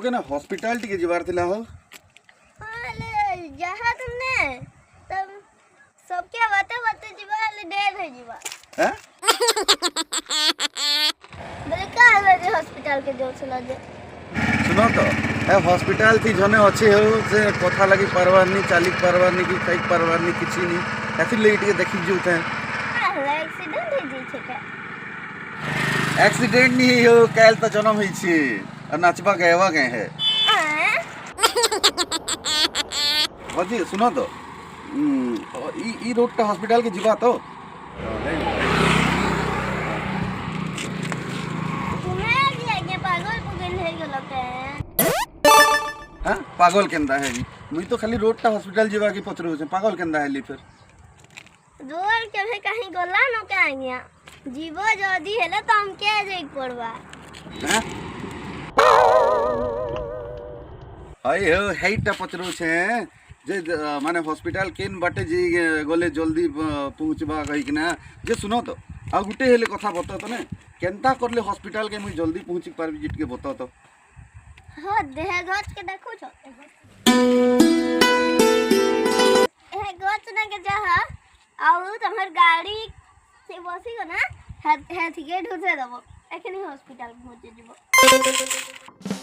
के ना हॉस्पिटल टिके जबार थिला हो अरे जहां तुमने तब सबके बते जीवा ले डेढ़ है जीवा हैं बोले का है हॉस्पिटल के जो सुना दे सुनो तो ए हॉस्पिटल थी जने अच्छे हो से कथा लगी परवारनी चालिक परवारनी की कई परवारनी किछि नी ऐसी ले टिके देखि जुते एक्सीडेंट है जी छे का एक्सीडेंट नहीं हो काल तो जन्म होई छी और नाचबा गए है जी सुनो तो ई रोड का हॉस्पिटल के जीवा तो हाँ पागल केंदा है जी मुई तो खाली रोड का हॉस्पिटल जीवा की पचरू से पागल केंदा है ली फिर रोड के भी कहीं गोला न के आइया जीवो जदी हेले तो हम के जाई पड़वा हैं हाय हो हेटा पचरू छे जे माने हॉस्पिटल केन बाटे जी गोले जल्दी पहुंचबा कहि कि ना जे सुनो तो आ गुटे हेले कथा बता तो ने केनता करले हॉस्पिटल के मुई जल्दी पहुंची पारबी जिट के बता तो हां देह गच के देखो छ ए गच ना के जहा आउ तमर गाड़ी से बसी को ना है टिकट उठे दबो एखनी हॉस्पिटल पहुंचे जबो